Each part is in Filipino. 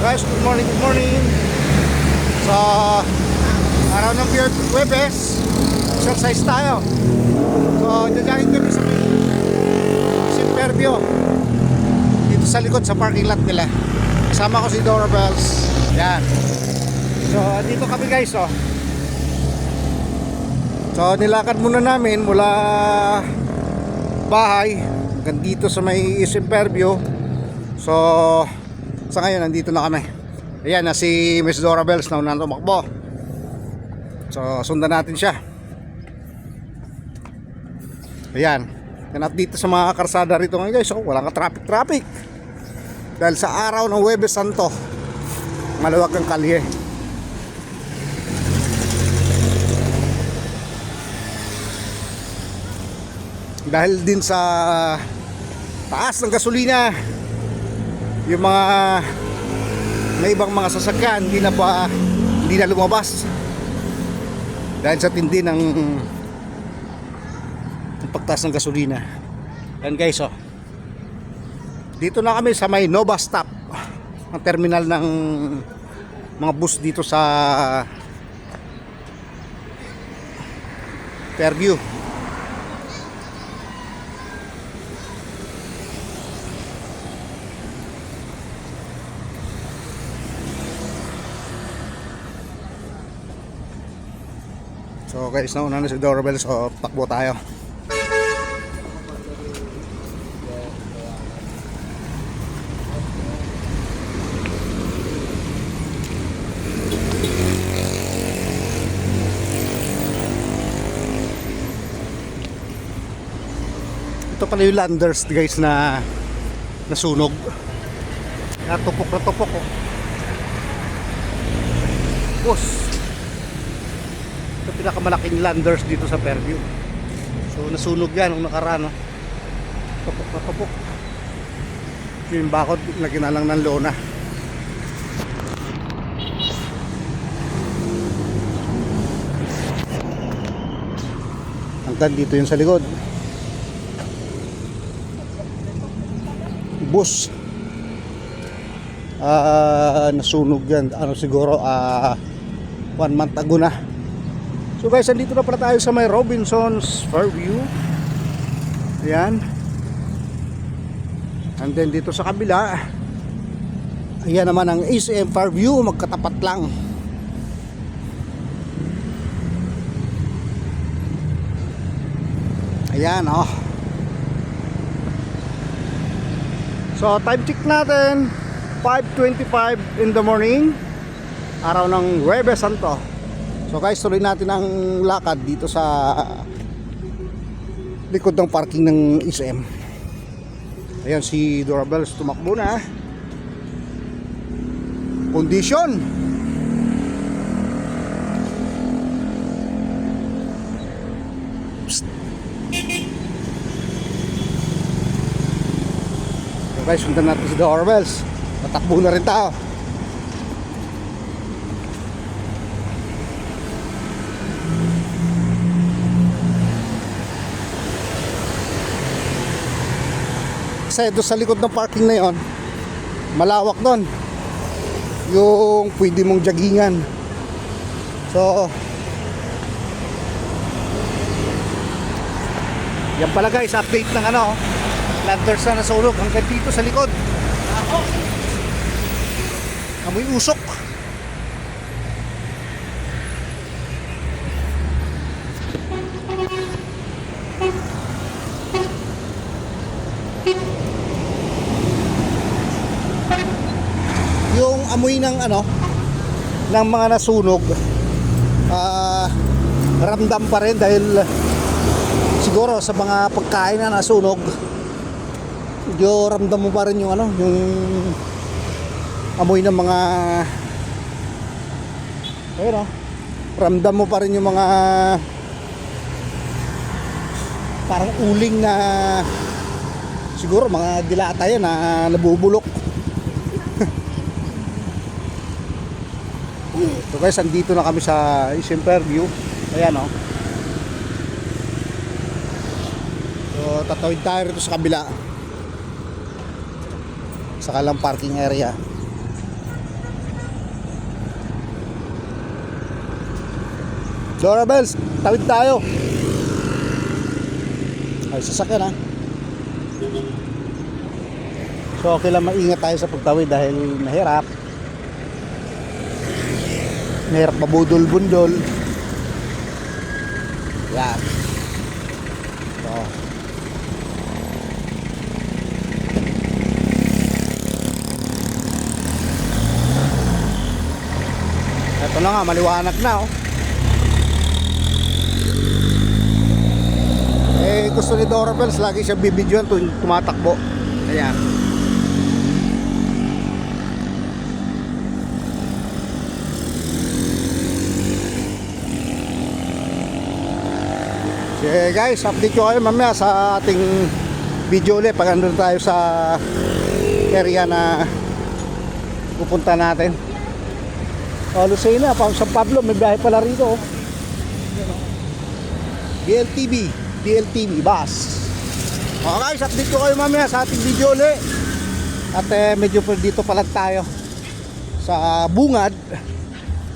Guys, good morning, good morning. Sa araw ng Huwebes, exercise tayo. So, jajagin kami sa may Simperbio, dito sa likod sa parking lot nila. Kasama ko si Dora Bells. Yan. So, dito kami guys, oh. So, nilakad muna namin mula bahay hanggang dito sa may Simperbio. So, sa ngayon, nandito na kami. Ayan, na si Miss Dora Bells na unang tumakbo. So, sundan natin siya. Ayan. Yan, dito sa mga karsada rito ngayon guys, walang ka-traffic. Dahil sa araw ng Huwebes Santo, maluwag ang kalye. Dahil din sa taas ng gasolina, yung mga may ibang mga sasakyan hindi na lumabas dahil sa tindi ng pagtaas ng gasolina. Yan guys, oh. Dito na kami sa may Nova Stop, ang terminal ng mga bus dito sa Fairview. So guys, nauna na si Dora Bells, so takbo tayo. Ito pala yung landers guys na nasunog. Natupok na tupok, oh. Bus. Ito pinakamalaking landers dito sa Fairview. So nasunog yan nung nakaraan, no? Tupok na tupok. Yung bakod lagyan na lang ng lona. Hanggang dito yung sa likod. Bus. Nasunog yan. Ano siguro 1 month ago na. So guys, andito na pala tayo sa may Robinson's Fairview. Ayan. And then dito sa kabila, ayan naman ang ACM Fairview, magkatapat lang. Ayan, oh. So time check natin, 5:25 in the morning, araw ng Huwebes Santo. So guys, tuloy natin ang lakad dito sa likod ng parking ng SM. Ayan si Dora Bells, tumakbo na. Condition. Psst. So guys, sundan natin si Dora Bells. Tatakbo na rin tayo. Kasi doon sa likod ng parking na yon, malawak doon yung pwede mong joggingan. So yan pala guys, update ng ano, landers na nasunog hanggang dito sa likod. Amoy usok. Yung amoy ng ano, ng mga nasunog, ramdam pa rin dahil siguro sa mga pagkain na nasunog, medyo ramdam mo pa rin yung ano, yung amoy ng mga, ayun, oh, ramdam mo pa rin yung mga parang uling na siguro mga dilata yan na nabubulok. So guys, andito na kami sa Simperbio. Ayan, oh. So tatawid tayo rito sa kabila, sa kalang parking area. Dora Bells, tawid tayo. Ay, sasakyan ha. So okay lang maingat tayo sa pagtawid dahil mahirap. Mahirap mabudol-bundol. Yan. So ito na nga, maliwanag na oh. Eh gusto ni Dora Bells lagi siya bibidyoan tuwing tumatakbo. Ayan. Okay guys, update ko kayo mamaya sa ating video ulit pag andun tayo sa area na pupunta natin. Lucena, San Pablo, may biyahe pala rito oh. DLTV bus. Okay guys, update ko kayo mamaya sa ating video ulit. At medyo dito pala tayo sa bungad.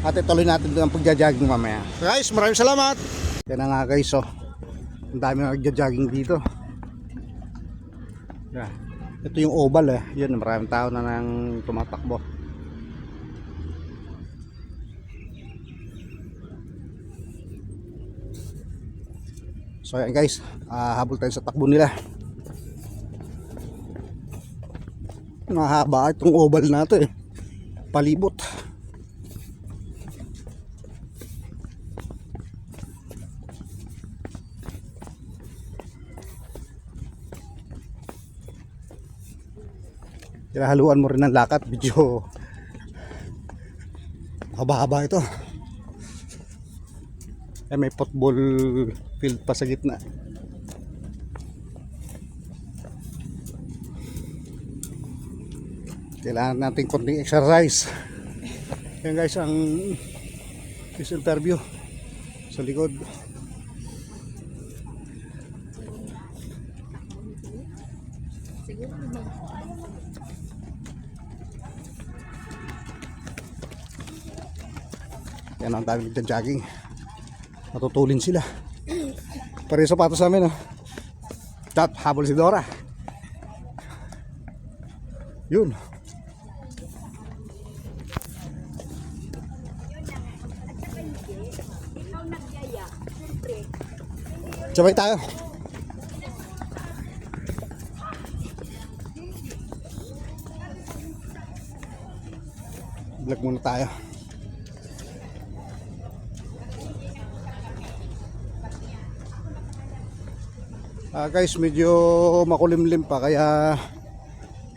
At ituloy natin ang pagja-jogging mamaya. Guys, maraming salamat. Yan na nga guys oh. Ang dami na nagja-jogging dito. Yeah. Ito yung oval eh. Yun, maraming tao na nang tumatakbo. So yan guys, habol tayo sa takbo nila. Mahaba itong oval na ito eh. Palibot. Haluan mo rin ng lakad, medyo haba-haba ito. Eh, may football field pa sa gitna. Kailangan natin konting exercise. Yan guys, ang Quezon Fairview sa likod. Yan ang dami nagja-jogging. Matutulin sila. Pareho sapatos namin oh. Chat, habol si Dora. Yun. Sabay tayo. Vlog muna tayo. Guys, medyo makulimlim pa kaya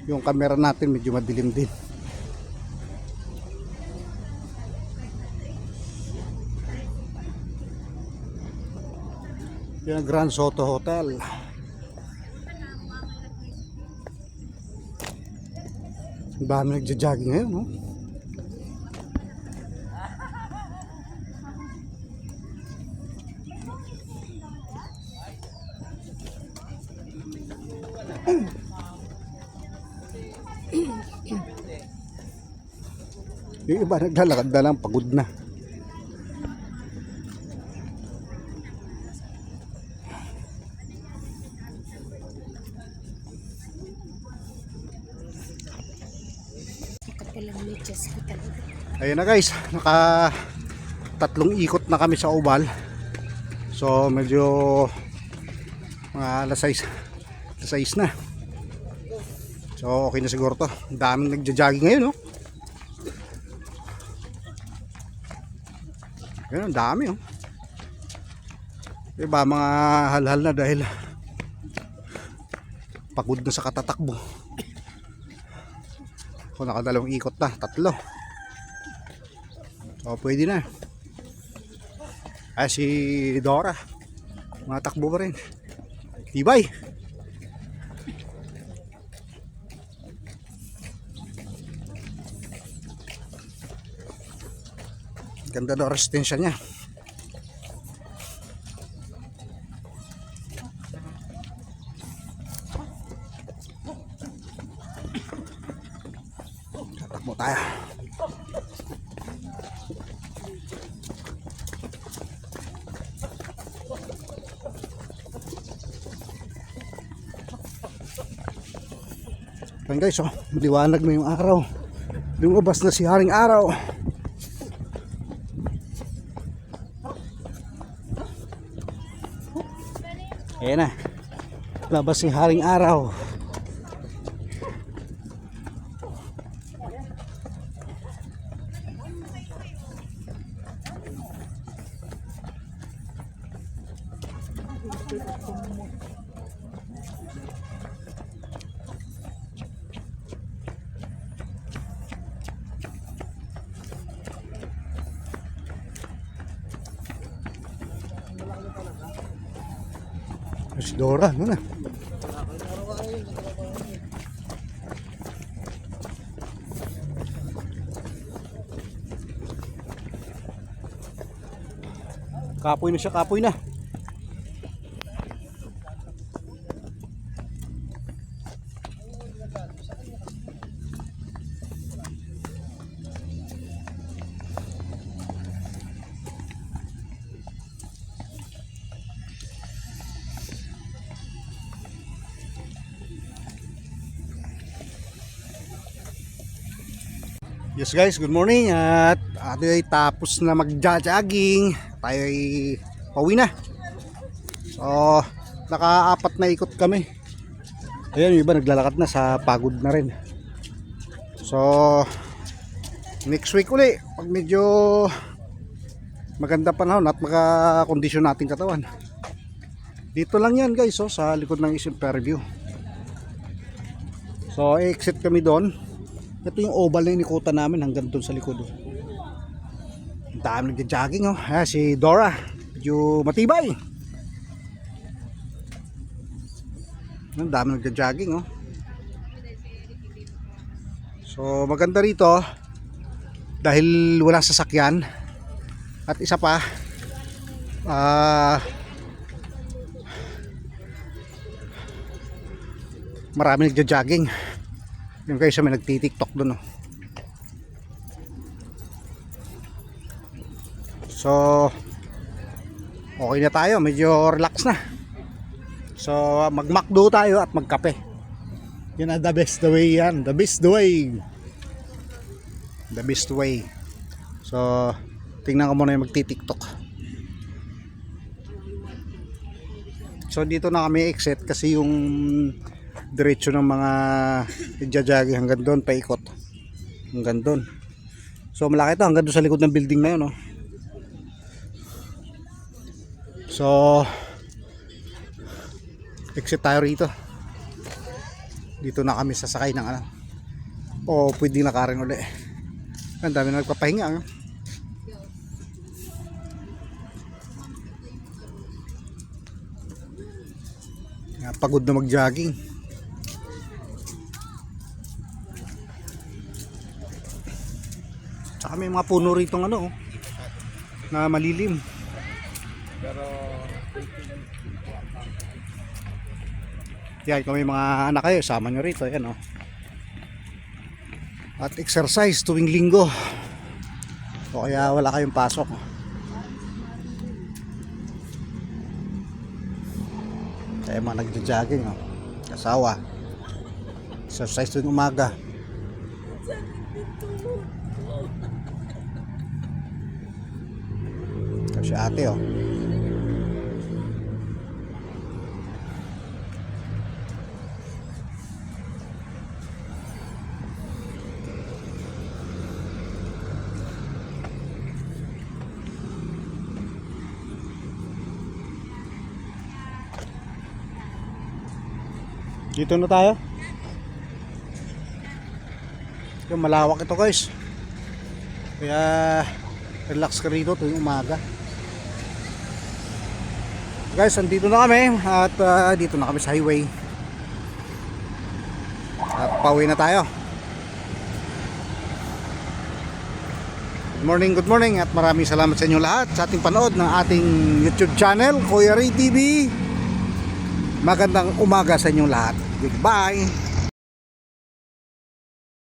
yung camera natin medyo madilim din. Yan ang Grand Soto Hotel. Ang dami nagja-jogging ngayon, no? Yung iba naglalakad na lang, pagod na. Ayun na guys, naka tatlong ikot na kami sa oval. So medyo mga alas 6 na. So okay na siguro to. Ang daming nagja-jogging ngayon, no? Yan, ang dami oh. Diba, mga halhal na dahil pagod na sa katatakbo. Kung nakadalawang ikot na, 3. So pwede na. Ay si Dora, mga takbo pa rin. Tibay. Ganda daw resistensya niya. Tatakbo tayo. Ayan guys, oh, maliwanag na yung araw. Lumabas na si Haring Araw. Ayan na, labas si Haring Araw. Si Dora, ano na? Kapoy na siya, kapoy na. Yes guys, good morning at ato ay tapos na magja-jogging. Tayo ay pauwi na. So, naka-apat na ikot kami. Ayan, yung iba naglalakad na sa pagod na rin. So, next week uli, pag medyo maganda panahon at makakondisyon natin katawan. Dito lang yan guys, oh, sa likod ng Isim Fairview. So, exit kami doon. Ito yung oval na inikutan namin hanggang doon sa likod. Ang dami nagja-jogging, oh. Ayan, si Dora, medyo matibay. Ang dami nagja-jogging, oh. So maganda rito dahil walang sasakyan. At isa pa, marami nagja-jogging. Yung guys, may nagti-tiktok doon, oh. So okay na tayo, medyo relax na. So mag-McDo tayo at magkape. Yan ang the best the way yan. The best the way. The best way. So tingnan ko muna yung magti-tiktok. So dito na kami exit kasi yung diretso ng mga nagja-jogging hanggang doon, paikot hanggang doon. So malaki ito, hanggang doon sa likod ng building na yun, oh. So exit tayo rito. Dito na kami sasakay ng ano, o pwedeng nakarin uli. Ang dami na nagpapahinga, oh. Pagod na mag-jogging. Tsaka may mga puno rito ng ano, na malilim. Pero yan, kung may mga anak kayo, sama nyo rito. Yan, oh. At exercise tuwing linggo. O kaya wala kayong pasok. Kaya mga nagja-jogging, oh. Kasawa. Exercise tuwing umaga. Si ate, oh. Dito na tayo. Yung malawak ito guys. Kaya relax ka rito tuwing umaga. Guys, andito na kami at dito na kami sa highway. At pauwi na tayo. Good morning at maraming salamat sa inyo lahat sa ating panood ng ating YouTube channel, Kuya Ray TV. Magandang umaga sa inyong lahat. Goodbye.